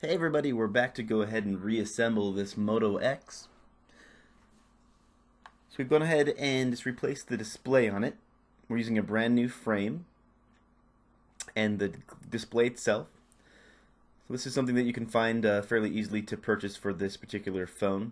Hey everybody, we're back to go ahead and reassemble this Moto X. So we've gone ahead and just replaced the display on it. We're using a brand new frame and the display itself. So this is something that you can find fairly easily to purchase for this particular phone.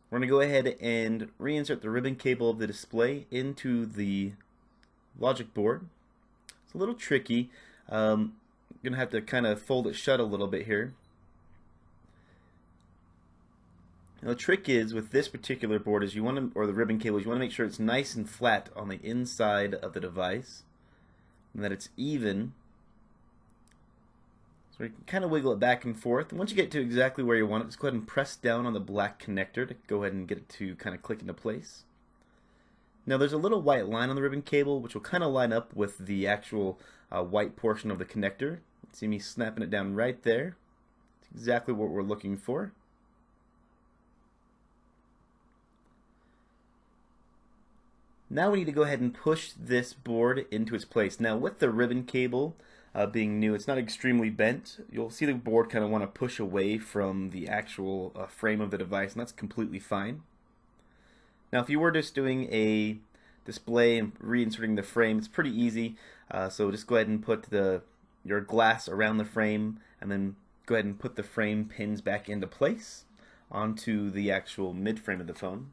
We're going to go ahead and reinsert the ribbon cable of the display into the logic board. It's a little tricky. Going to have to kind of fold it shut a little bit here. Now the trick is with this particular board is you want to, or the ribbon cable, you want to make sure it's nice and flat on the inside of the device and that it's even. So you can kind of wiggle it back and forth. And once you get to exactly where you want it, just go ahead and press down on the black connector to go ahead and get it to kind of click into place. Now there's a little white line on the ribbon cable which will kind of line up with the actual white portion of the connector. See me snapping it down right there. It's exactly what we're looking for. Now we need to go ahead and push this board into its place. Now with the ribbon cable being new, it's not extremely bent. You'll see the board kind of want to push away from the actual frame of the device, and that's completely fine. Now if you were just doing a display and reinserting the frame, it's pretty easy. So just go ahead and put your glass around the frame and then go ahead and put the frame pins back into place onto the actual mid frame of the phone.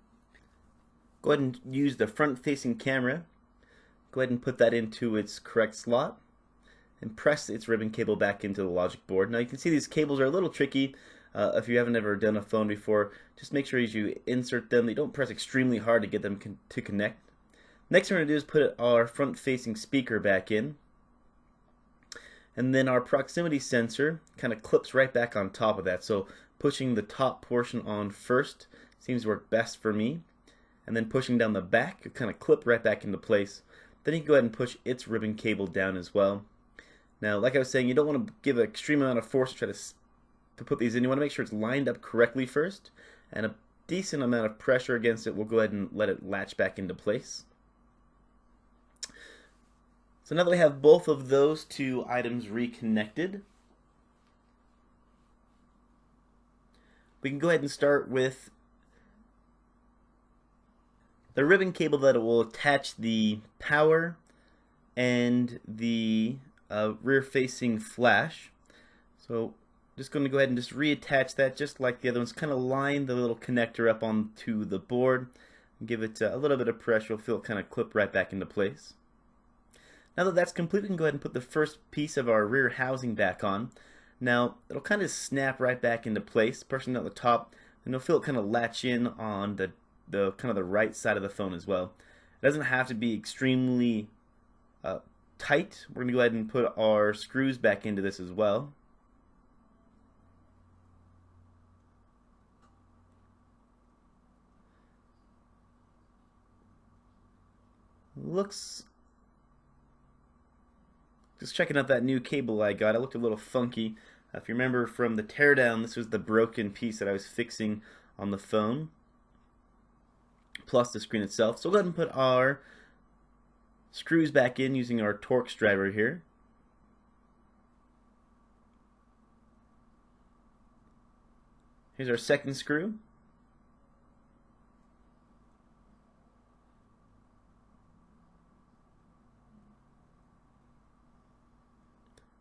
Go ahead and use the front facing camera. Go ahead and put that into its correct slot and press its ribbon cable back into the logic board. Now you can see these cables are a little tricky. If you haven't ever done a phone before, just make sure as you insert them, you don't press extremely hard to get them to connect. Next thing we're going to do is put our front facing speaker back in. And then our proximity sensor kind of clips right back on top of that. So pushing the top portion on first seems to work best for me. And then pushing down the back, you kind of clip right back into place. Then you can go ahead and push its ribbon cable down as well. Now, like I was saying, you don't want to give an extreme amount of force to try to put these in. You want to make sure it's lined up correctly first. And a decent amount of pressure against it will go ahead and let it latch back into place. So now that we have both of those two items reconnected, we can go ahead and start with the ribbon cable that will attach the power and the rear facing flash. So just going to go ahead and just reattach that just like the other ones. Kind of line the little connector up onto the board and give it a little bit of pressure. You'll feel it kind of clip right back into place. Now that that's complete, we can go ahead and put the first piece of our rear housing back on. Now it'll kind of snap right back into place, pressing at the top, and you'll feel it kind of latch in on the kind of the right side of the phone as well. It doesn't have to be extremely tight. We're going to go ahead and put our screws back into this as well. Just checking out that new cable I got. It looked a little funky. If you remember from the teardown, this was the broken piece that I was fixing on the phone, plus the screen itself. So we'll go ahead and put our screws back in using our Torx driver here. Here's our second screw.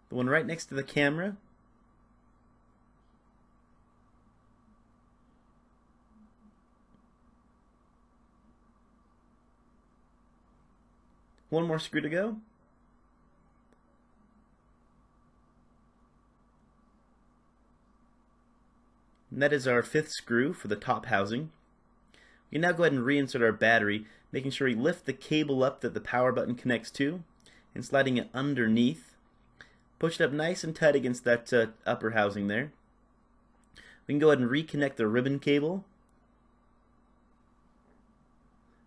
The one right next to the camera. One more screw to go. And that is our fifth screw for the top housing. We can now go ahead and reinsert our battery, making sure we lift the cable up that the power button connects to and sliding it underneath. Push it up nice and tight against that upper housing there. We can go ahead and reconnect the ribbon cable.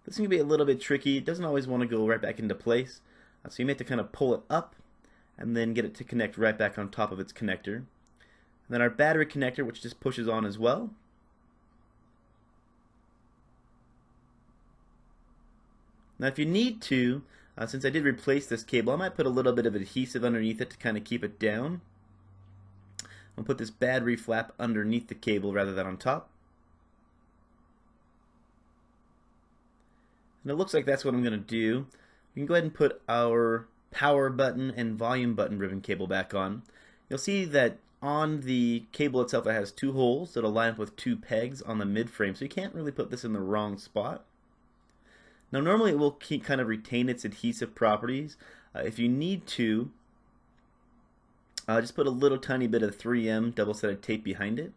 This can be a little bit tricky. It doesn't always want to go right back into place. So you may have to kind of pull it up and then get it to connect right back on top of its connector. And then our battery connector, which just pushes on as well. Now if you need to, since I did replace this cable, I might put a little bit of adhesive underneath it to kind of keep it down. I'll put this battery flap underneath the cable rather than on top. And it looks like that's what I'm going to do. We can go ahead and put our power button and volume button ribbon cable back on. You'll see that on the cable itself it has two holes that'll line up with two pegs on the mid frame, so you can't really put this in the wrong spot. Now normally it will kind of retain its adhesive properties. If you need to, just put a little tiny bit of 3M double-sided tape behind it.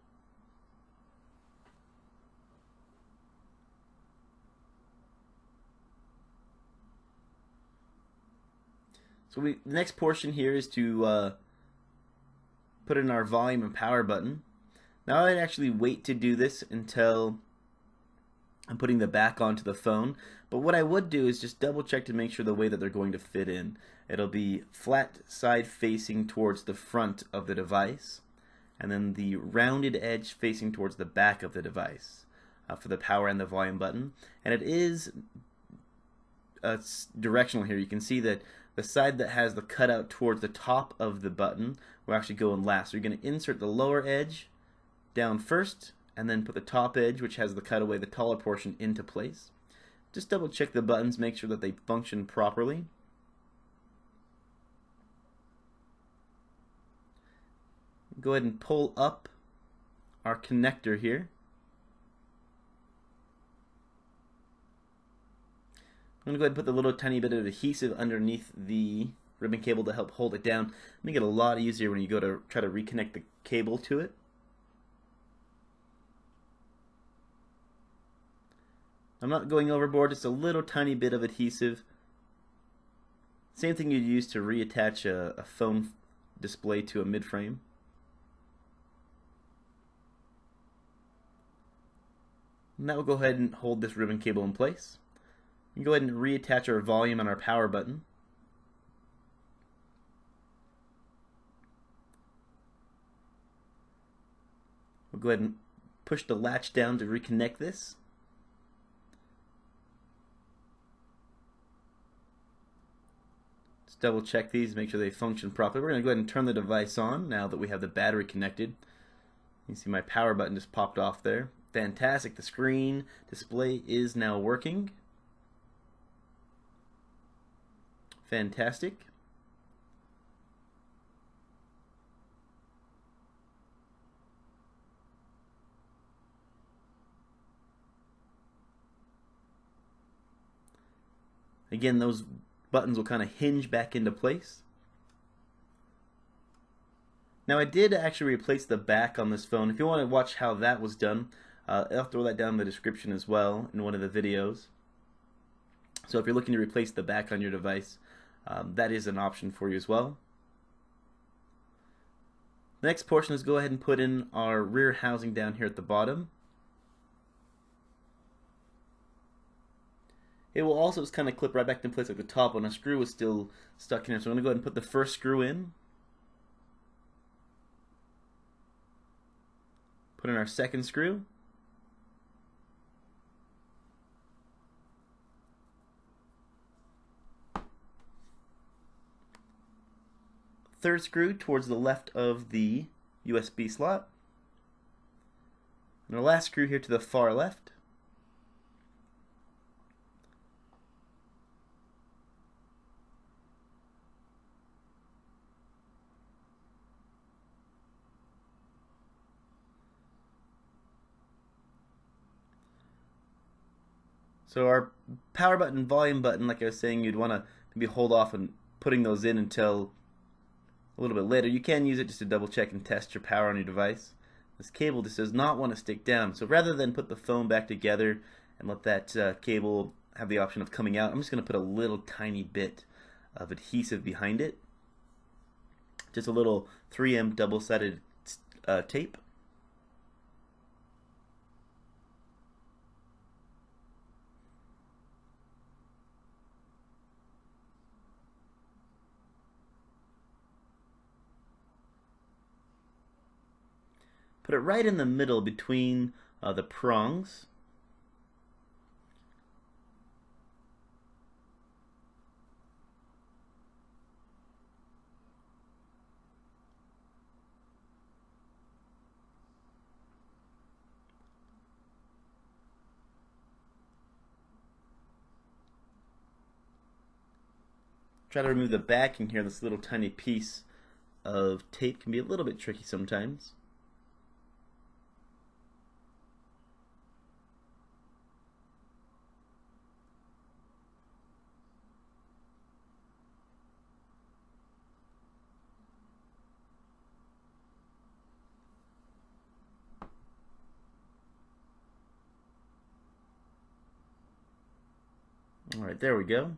So the next portion here is to put in our volume and power button. Now I'd actually wait to do this until I'm putting the back onto the phone, but what I would do is just double check to make sure the way that they're going to fit in. It'll be flat side facing towards the front of the device, and then the rounded edge facing towards the back of the device for the power and the volume button. And it is directional here. You can see that the side that has the cutout towards the top of the button will actually go in last. So you're going to insert the lower edge down first, and then put the top edge, which has the cutaway, the taller portion, into place. Just double check the buttons, make sure that they function properly. Go ahead and pull up our connector here. I'm going to go ahead and put the little tiny bit of adhesive underneath the ribbon cable to help hold it down. Make it a lot easier when you go to try to reconnect the cable to it. I'm not going overboard, just a little tiny bit of adhesive. Same thing you'd use to reattach a phone display to a mid-frame. And that will go ahead and hold this ribbon cable in place. We can go ahead and reattach our volume and our power button. We'll go ahead and push the latch down to reconnect this. Just double check these, make sure they function properly. We're going to go ahead and turn the device on now that we have the battery connected. You can see my power button just popped off there. Fantastic, the screen display is now working. Fantastic. Again, those buttons will kind of hinge back into place. Now I did actually replace the back on this phone. If you want to watch how that was done, I'll throw that down in the description as well in one of the videos. So if you're looking to replace the back on your device, that is an option for you as well. The next portion is go ahead and put in our rear housing down here at the bottom. It will also just kind of clip right back in place like the top when a screw is still stuck in here. So I'm going to go ahead and put the first screw in. Put in our second screw. Third screw towards the left of the USB slot. And our last screw here to the far left. So our power button, volume button, like I was saying, you'd want to maybe hold off on putting those in until a little bit later. You can use it just to double check and test your power on your device. This cable just does not want to stick down. So rather than put the phone back together and let that cable have the option of coming out, I'm just going to put a little tiny bit of adhesive behind it. Just a little 3M double-sided tape. Put it right in the middle between the prongs. Try to remove the backing here. This little tiny piece of tape can be a little bit tricky sometimes. Alright, there we go.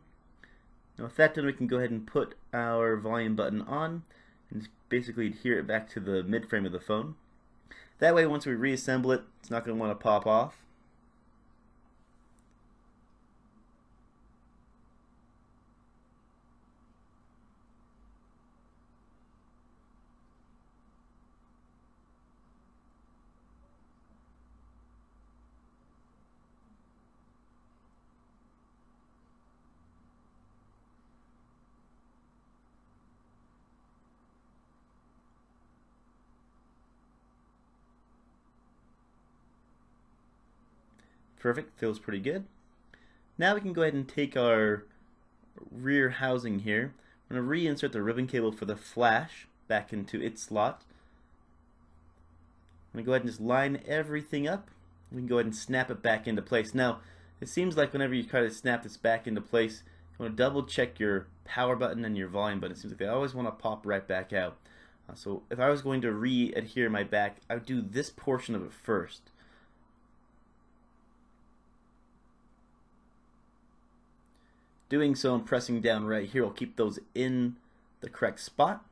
Now with that done, we can go ahead and put our volume button on and basically adhere it back to the mid frame of the phone. That way once we reassemble it, it's not going to want to pop off. Perfect, feels pretty good. Now we can go ahead and take our rear housing here. I'm going to reinsert the ribbon cable for the flash back into its slot. I'm going to go ahead and just line everything up. We can go ahead and snap it back into place. Now, it seems like whenever you try to snap this back into place, you want to double check your power button and your volume button. It seems like they always want to pop right back out. So if I was going to re-adhere my back, I would do this portion of it first. Doing so and pressing down right here will keep those in the correct spot.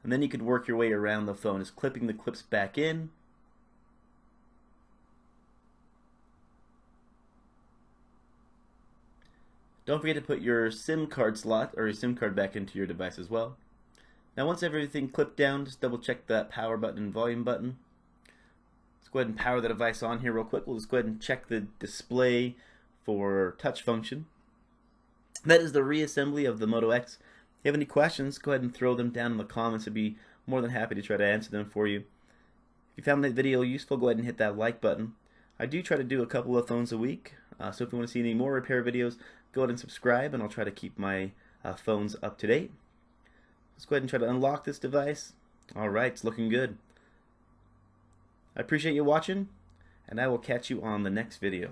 And then you could work your way around the phone, just clipping the clips back in. Don't forget to put your SIM card slot or your SIM card back into your device as well. Now once everything clipped down, just double check that power button and volume button. Let's go ahead and power the device on here real quick. We'll just go ahead and check the display for touch function. That is the reassembly of the Moto X. If you have any questions, go ahead and throw them down in the comments. I'd be more than happy to try to answer them for you. If you found that video useful, go ahead and hit that like button. I do try to do a couple of phones a week, so if you want to see any more repair videos, go ahead and subscribe, and I'll try to keep my phones up to date. Let's go ahead and try to unlock this device. Alright, it's looking good. I appreciate you watching, and I will catch you on the next video.